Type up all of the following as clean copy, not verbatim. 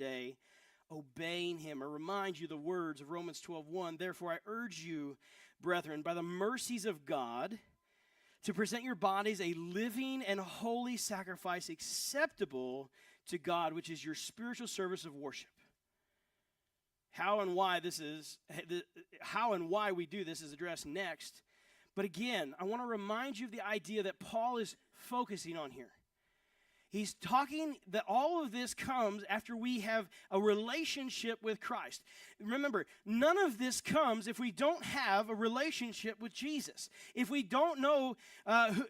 day, obeying him. I remind you the words of Romans 12:1. Therefore, I urge you, brethren, by the mercies of God, to present your bodies a living and holy sacrifice acceptable to God, which is your spiritual service of worship. How and why we do this is addressed next. But again, I want to remind you of the idea that Paul is focusing on here. He's talking that all of this comes after we have a relationship with Christ. Remember, none of this comes if we don't have a relationship with Jesus. If we don't know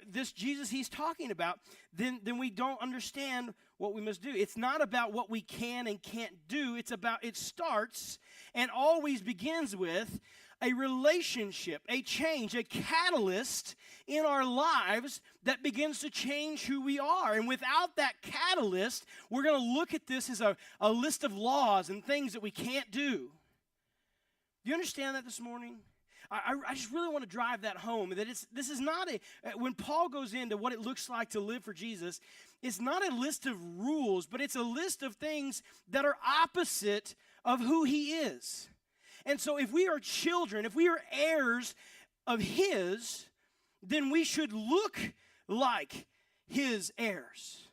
this Jesus he's talking about, then we don't understand what we must do. It's not about what we can and can't do. It starts and always begins with a relationship, a change, a catalyst in our lives that begins to change who we are. And without that catalyst, we're going to look at this as a list of laws and things that we can't do. Do you understand that this morning? I just really want to drive that home, that this is not when Paul goes into what it looks like to live for Jesus, it's not a list of rules, but it's a list of things that are opposite of who he is. And so if we are children, if we are heirs of his, then we should look like his heirs.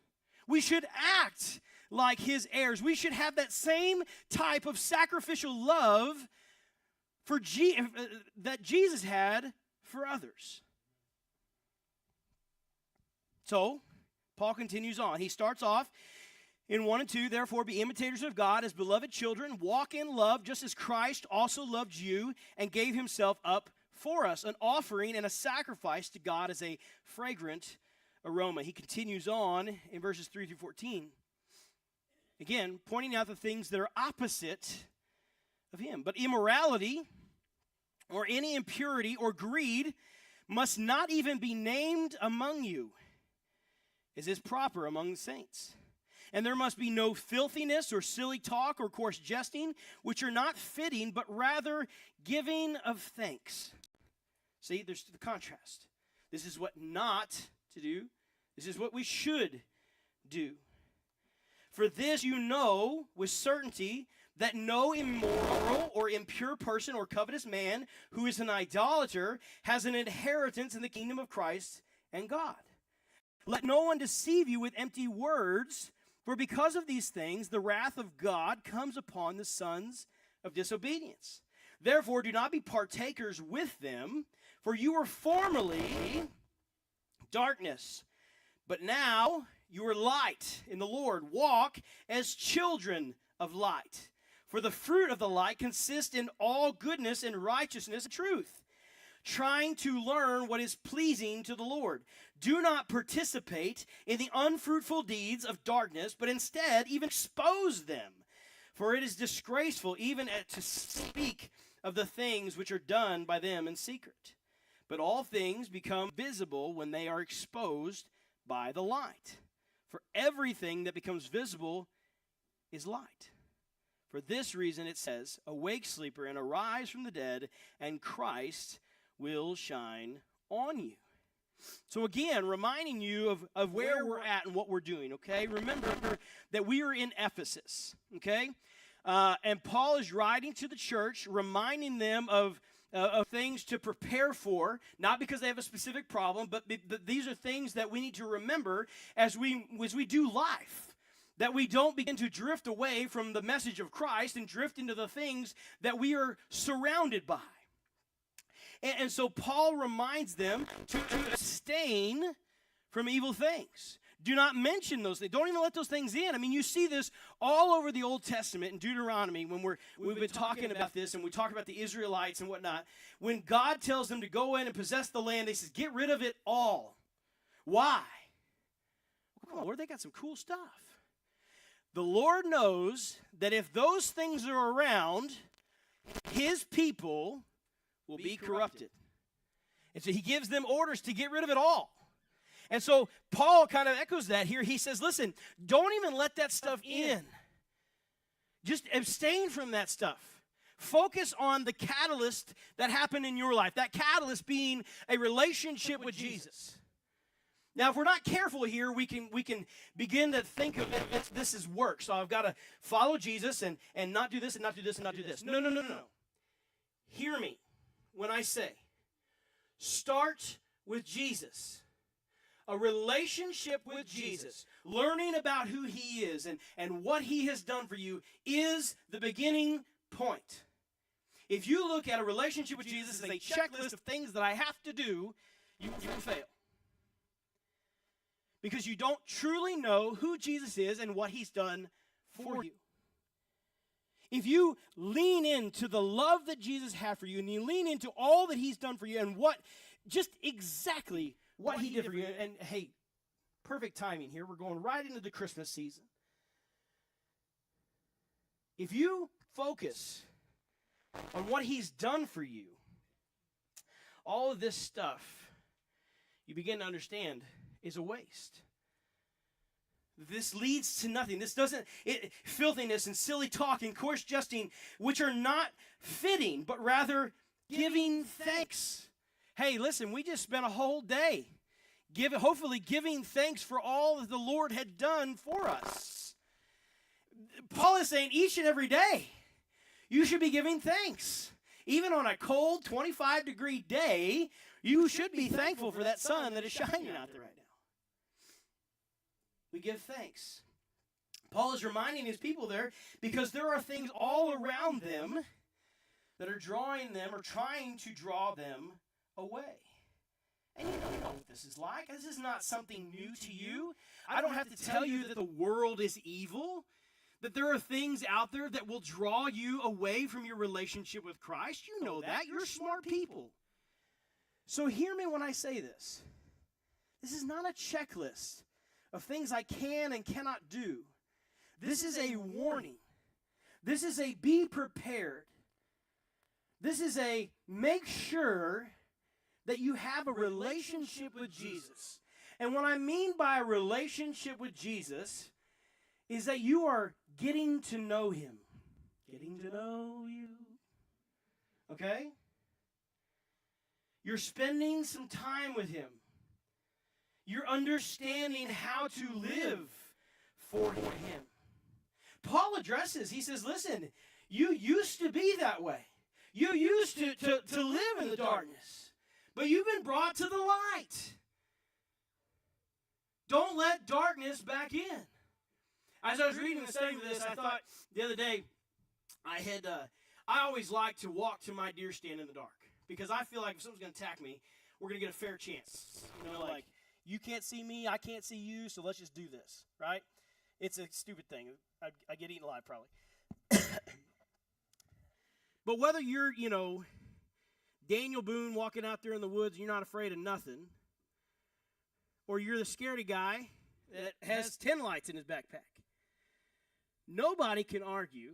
We should act like his heirs. We should have that same type of sacrificial love that Jesus had for others. So, Paul continues on. He starts off in 1 and 2, therefore be imitators of God as beloved children, walk in love just as Christ also loved you and gave himself up for us, an offering and a sacrifice to God as a fragrant aroma. He continues on in verses 3 through 14. Again, pointing out the things that are opposite of him. But immorality or any impurity or greed must not even be named among you, as is proper among the saints. And there must be no filthiness or silly talk or coarse jesting, which are not fitting, but rather giving of thanks. See, there's the contrast. This is what not to do. This is what we should do. For this you know with certainty that no immoral or impure person or covetous man who is an idolater has an inheritance in the kingdom of Christ and God. Let no one deceive you with empty words, for because of these things, the wrath of God comes upon the sons of disobedience. Therefore, do not be partakers with them, for you were formerly darkness, but now you are light in the Lord. Walk as children of light. For the fruit of the light consists in all goodness and righteousness and truth, trying to learn what is pleasing to the Lord. Do not participate in the unfruitful deeds of darkness, but instead even expose them. For it is disgraceful even to speak of the things which are done by them in secret. But all things become visible when they are exposed by the light. For everything that becomes visible is light. For this reason it says, awake, sleeper, and arise from the dead, and Christ will shine on you. So again, reminding you of where we're at and what we're doing, okay? Remember that we are in Ephesus, okay? And Paul is writing to the church, reminding them of things to prepare for, not because they have a specific problem, but these are things that we need to remember as we do life, that we don't begin to drift away from the message of Christ and drift into the things that we are surrounded by. And so Paul reminds them to abstain from evil things. Do not mention those things. Don't even let those things in. I mean, you see this all over the Old Testament in Deuteronomy when we've been talking about this and we talk about the Israelites and whatnot. When God tells them to go in and possess the land, they says, get rid of it all. Why? Well, come on, Lord, they got some cool stuff. The Lord knows that if those things are around, his people will be corrupted. And so he gives them orders to get rid of it all. And so Paul kind of echoes that here. He says, listen, don't even let that stuff in. Just abstain from that stuff. Focus on the catalyst that happened in your life. That catalyst being a relationship with Jesus. Now, if we're not careful here, we can begin to think of it, this is work. So I've got to follow Jesus and not do this and not do this and not do this. No, no, no, no, no. Hear me when I say, start with Jesus. A relationship with Jesus, learning about who he is and what he has done for you is the beginning point. If you look at a relationship with Jesus as a checklist of things that I have to do, you will fail. Because you don't truly know who Jesus is and what he's done for you. If you lean into the love that Jesus had for you, and you lean into all that he's done for you, and just exactly what he did for you, and hey, perfect timing here. We're going right into the Christmas season. If you focus on what he's done for you, all of this stuff, you begin to understand, is a waste. This leads to nothing. This doesn't, filthiness and silly talk and coarse jesting, which are not fitting, but rather giving thanks. Hey, listen, we just spent a whole day hopefully giving thanks for all that the Lord had done for us. Paul is saying each and every day, you should be giving thanks. Even on a cold 25-degree day, you should be thankful for that sun that is shining out there right now. We give thanks. Paul is reminding his people there because there are things all around them that are drawing them or trying to draw them away. And you know what this is like. This is not something new to you. I don't have to tell you that the world is evil, that there are things out there that will draw you away from your relationship with Christ. You know that. You're smart people. So hear me when I say this. This is not a checklist of things I can and cannot do. This is a warning. This is a be prepared. This is a make sure that you have a relationship with Jesus. And what I mean by a relationship with Jesus is that you are getting to know him. Getting to know you. Okay? You're spending some time with him. You're understanding how to live for him. Paul addresses, he says, listen, you used to be that way. You used to live in the darkness. But you've been brought to the light. Don't let darkness back in. As I was reading and studying this, I thought the other day, I always like to walk to my deer stand in the dark. Because I feel like if someone's going to attack me, we're going to get a fair chance. You know, like, you can't see me, I can't see you, so let's just do this, right? It's a stupid thing. I get eaten alive, probably. But whether you're, Daniel Boone walking out there in the woods and you're not afraid of nothing, or you're the scaredy guy that has 10 lights in his backpack, nobody can argue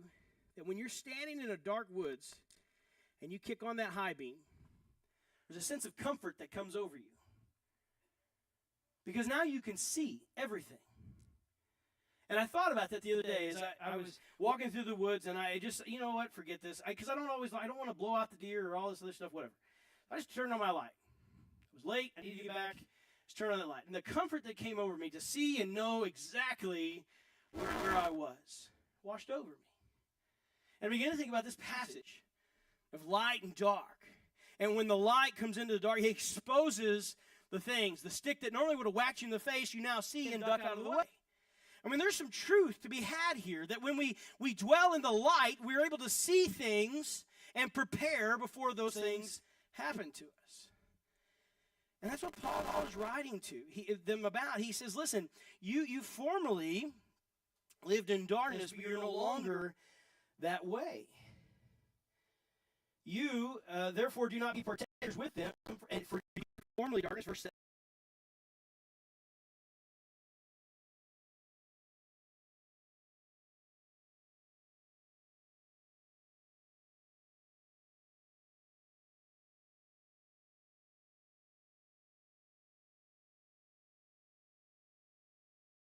that when you're standing in a dark woods and you kick on that high beam, there's a sense of comfort that comes over you. Because now you can see everything. And I thought about that the other day as I was walking through the woods, and I just, you know what, forget this. Because I don't want to blow out the deer or all this other stuff, whatever. I just turned on my light. It was late, I needed to get back, just turned on that light. And the comfort that came over me to see and know exactly where I was washed over me. And I began to think about this passage of light and dark. And when the light comes into the dark, he exposes the things. The stick that normally would have whacked you in the face, you now see and duck out of the way. I mean, there's some truth to be had here, that when we dwell in the light, we're able to see things and prepare before those things happen to us. And that's what Paul is writing to them about. He says, listen, you formerly lived in darkness, but you're no longer that way. You, therefore, do not be partakers with them, and for formerly darkness, verse